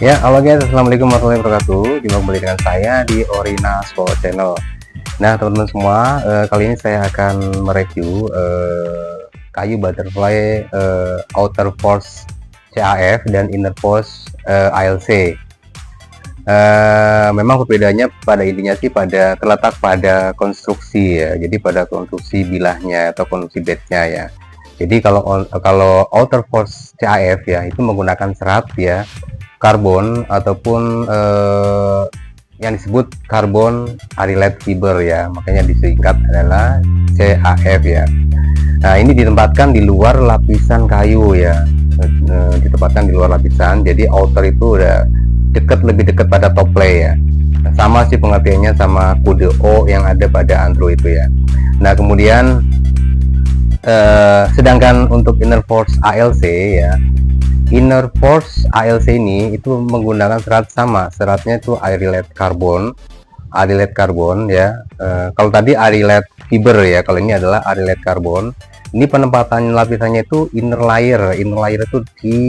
Ya, halo guys, assalamualaikum warahmatullahi wabarakatuh. Jumpa kembali dengan saya di Orina Sport Channel. Nah, teman-teman semua, kali ini saya akan mereview kayu butterfly outer force CAF dan inner force ALC. Memang perbedaannya pada intinya sih terletak pada konstruksi ya. Jadi pada konstruksi bilahnya atau konstruksi bednya ya. Jadi kalau outer force CAF ya itu menggunakan serat ya, karbon ataupun yang disebut karbon arylate fiber ya, makanya disingkat adalah CAF ya. Nah, ini ditempatkan di luar lapisan kayu ya, ditempatkan di luar lapisan, jadi outer itu udah lebih dekat pada top play ya. Nah, sama sih pengertiannya sama kode O yang ada pada Android itu ya. Nah, kemudian sedangkan untuk inner force ALC ya, inner force ALC ini itu menggunakan serat sama, seratnya itu arylate carbon ya. Kalau tadi arylate fiber ya, kalau ini adalah arylate carbon. Ini penempatan lapisannya itu inner layer itu di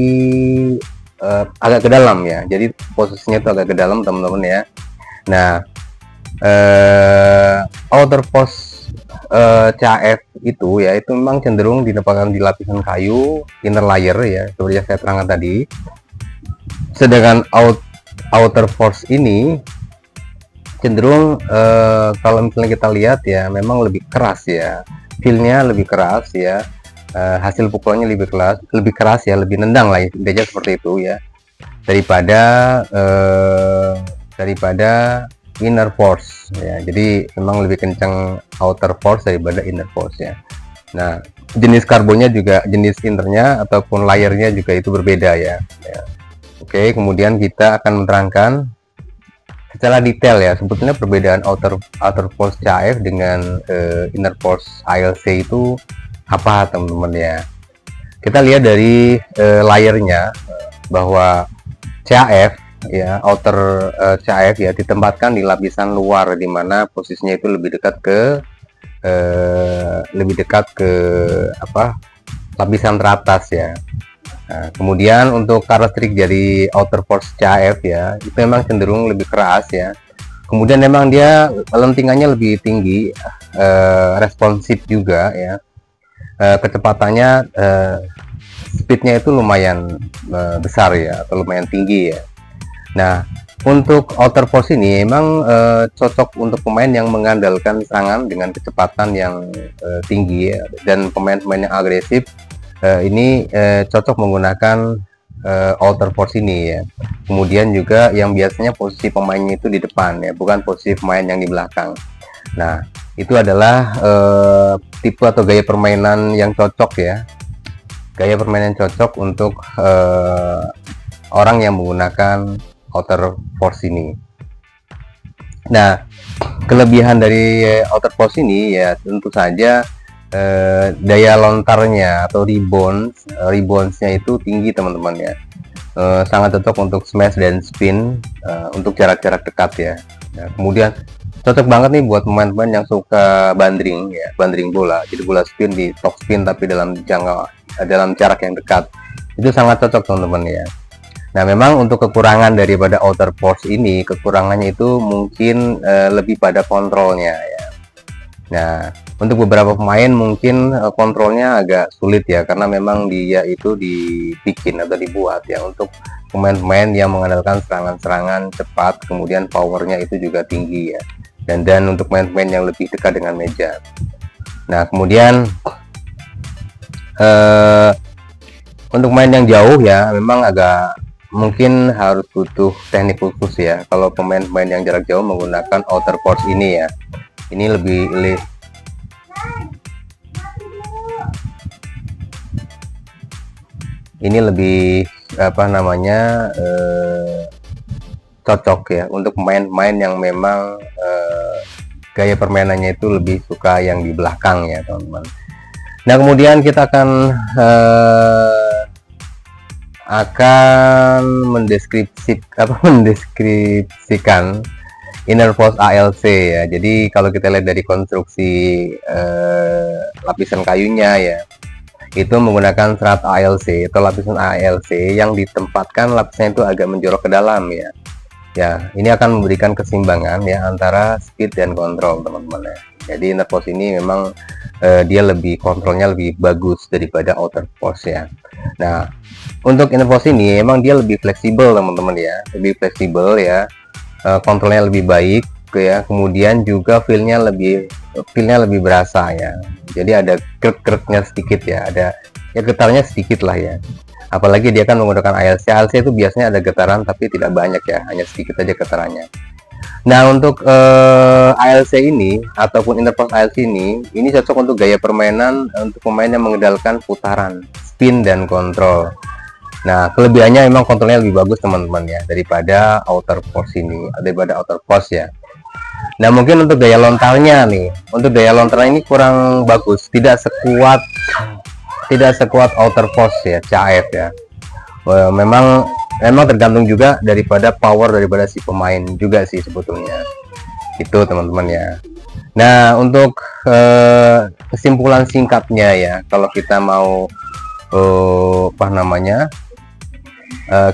agak ke dalam ya, jadi posisinya itu agak ke dalam teman-teman ya. Nah, outer force CAF itu ya, itu memang cenderung ditempatkan di lapisan kayu, inner layer ya, seperti yang saya terangkan tadi. Sedangkan outer force ini cenderung kalau misalnya kita lihat ya, memang lebih keras ya, feelnya lebih keras ya, hasil pukulannya lebih keras ya, lebih nendang lah intinya seperti itu ya, daripada inner force ya. Jadi memang lebih kencang outer force daripada inner force ya. Nah, jenis karbonnya juga, jenis innernya ataupun layernya juga itu berbeda ya. Oke, kemudian kita akan menerangkan secara detail ya, sebetulnya perbedaan outer force CAF dengan inner force ALC itu apa teman-teman ya. Kita lihat dari layernya bahwa CAF ya, outer CAF ya ditempatkan di lapisan luar, di mana posisinya itu lebih dekat ke lapisan teratas ya. Nah, kemudian untuk karakteristik dari outer force CAF ya, itu memang cenderung lebih keras ya. Kemudian memang dia lentingannya lebih tinggi, responsif juga ya. Kecepatannya, speednya itu lumayan besar ya, atau lumayan tinggi ya. Nah, untuk outer force ini memang cocok untuk pemain yang mengandalkan serangan dengan kecepatan yang tinggi ya, dan pemain-pemain yang agresif ini cocok menggunakan outer force ini ya. Kemudian juga yang biasanya posisi pemainnya itu di depan ya, bukan posisi pemain yang di belakang. Nah, itu adalah tipe atau gaya permainan yang cocok ya, gaya permainan cocok untuk orang yang menggunakan outer force ini. Nah, kelebihan dari outer force ini ya tentu saja daya lontarnya atau reboundsnya itu tinggi teman-teman ya. Sangat cocok untuk smash dan spin untuk jarak-jarak dekat ya. Nah, kemudian cocok banget nih buat pemain-pemain yang suka bandring ya, bandring bola. Jadi bola spin di top spin tapi dalam jarak yang dekat. Itu sangat cocok teman-teman ya. Nah, memang untuk kekurangan daripada outer force ini, kekurangannya itu mungkin lebih pada kontrolnya ya. Nah, untuk beberapa pemain mungkin kontrolnya agak sulit ya, karena memang dia itu dibikin atau dibuat ya untuk pemain-pemain yang mengandalkan serangan-serangan cepat, kemudian powernya itu juga tinggi ya, dan untuk pemain-pemain yang lebih dekat dengan meja. Nah, kemudian untuk main yang jauh ya, memang agak mungkin harus butuh teknik khusus ya kalau pemain-pemain yang jarak jauh menggunakan outer force ini ya. Ini lebih cocok ya untuk pemain-pemain yang memang gaya permainannya itu lebih suka yang di belakang ya teman-teman. Nah, kemudian kita akan mendeskripsikan inner force ALC ya. Jadi kalau kita lihat dari konstruksi lapisan kayunya ya, itu menggunakan serat ALC atau lapisan ALC yang ditempatkan lapisnya itu agak menjorok ke dalam ya. Ya, ini akan memberikan keseimbangan ya antara speed dan kontrol teman-teman ya. Jadi inner force ini memang dia lebih kontrolnya lebih bagus daripada outer force ya. Nah, untuk inner force ini emang dia lebih fleksibel teman-teman ya, lebih fleksibel ya, kontrolnya lebih baik ya, kemudian juga feelnya lebih berasa ya. Jadi ada krek-kreknya sedikit ya, ada ya getarnya sedikit lah ya. Apalagi dia kan menggunakan ALC. ALC itu biasanya ada getaran tapi tidak banyak ya, hanya sedikit aja getarannya. Nah, untuk ALC ini ataupun inner force ALC ini cocok untuk gaya permainan untuk pemain yang mengendalikan putaran, spin dan kontrol. Nah, kelebihannya memang kontrolnya lebih bagus teman-teman ya daripada outer force ini, daripada outer force ya. Nah, mungkin untuk daya lontarnya nih, untuk daya lontar ini kurang bagus, tidak sekuat outer force ya, CAF ya. Memang tergantung juga daripada power daripada si pemain juga sih sebetulnya. Itu teman-teman ya. Nah, untuk kesimpulan singkatnya ya, kalau kita mau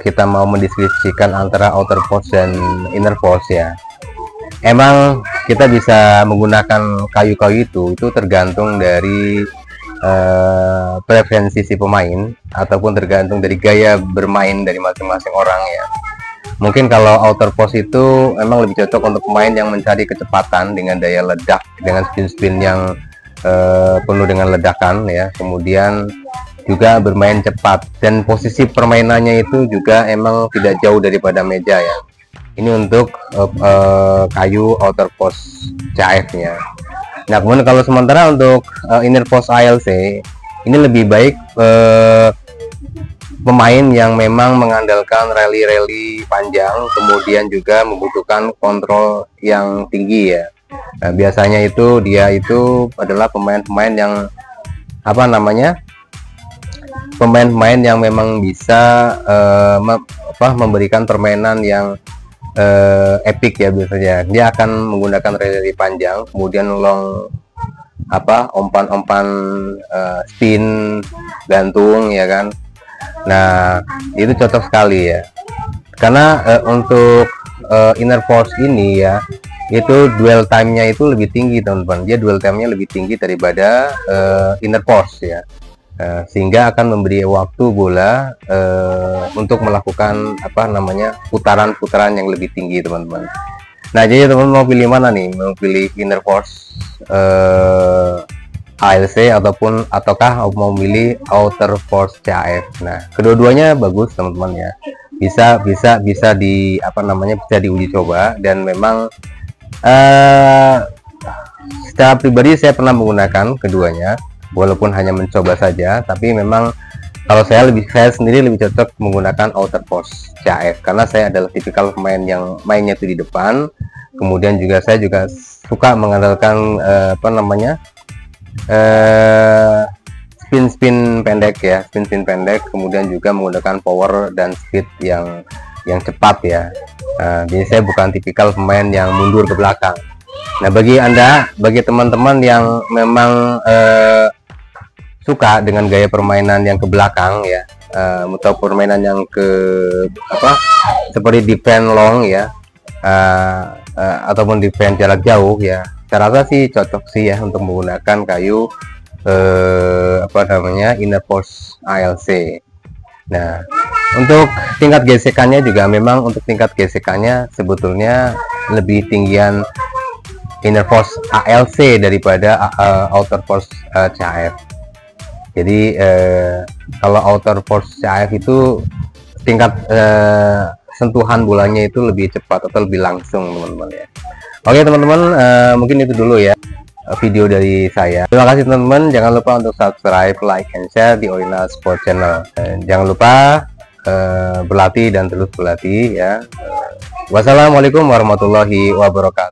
kita mau mendiskusikan antara outer force dan inner force ya. Emang kita bisa menggunakan kayu-kayu itu tergantung dari preferensi si pemain ataupun tergantung dari gaya bermain dari masing-masing orang ya. Mungkin kalau outer force itu memang lebih cocok untuk pemain yang mencari kecepatan dengan daya ledak, dengan spin-spin yang penuh dengan ledakan ya, kemudian juga bermain cepat dan posisi permainannya itu juga emang tidak jauh daripada meja ya. Ini untuk kayu outer force CAF nya. Nah, kemudian kalau sementara untuk inner force ALC ini lebih baik pemain yang memang mengandalkan rally panjang, kemudian juga membutuhkan kontrol yang tinggi ya. Nah, biasanya dia itu adalah pemain-pemain yang pemain-pemain yang memang bisa memberikan permainan yang epic ya. Biasanya dia akan menggunakan rally panjang, kemudian umpan spin gantung ya kan. Nah, itu cocok sekali ya, karena untuk inner force ini ya, itu duel time-nya itu lebih tinggi teman-teman. Dia duel time-nya lebih tinggi daripada inner force ya. Sehingga akan memberi waktu bola untuk melakukan putaran-putaran yang lebih tinggi teman-teman. Nah, jadi teman-teman mau pilih mana nih? Mau pilih inner force ALC ataukah mau pilih outer force CAF? Nah, kedua-duanya bagus teman-teman ya. Bisa diuji coba, dan memang secara pribadi saya pernah menggunakan keduanya. Walaupun hanya mencoba saja, tapi memang kalau saya sendiri lebih cocok menggunakan outer force CAF, karena saya adalah tipikal pemain yang mainnya itu di depan. Kemudian juga saya juga suka mengandalkan spin pendek ya, spin pendek, kemudian juga menggunakan power dan speed yang cepat ya. Jadi saya bukan tipikal pemain yang mundur ke belakang. Nah, bagi teman-teman yang memang suka dengan gaya permainan yang ke belakang ya, atau permainan yang seperti defense long ya, ataupun defense jarak jauh ya, saya rasa sih cocok sih ya untuk menggunakan kayu inner force ALC. Nah, untuk tingkat gesekannya juga memang sebetulnya lebih tinggian inner force ALC daripada outer force CAF. Jadi kalau outer force CAF itu tingkat sentuhan bolanya itu lebih cepat atau lebih langsung teman-teman ya. Oke teman-teman, mungkin itu dulu ya video dari saya. Terima kasih teman-teman, jangan lupa untuk subscribe, like, and share di Orina Sport Channel. Jangan lupa berlatih dan terus berlatih ya. Wassalamualaikum warahmatullahi wabarakatuh.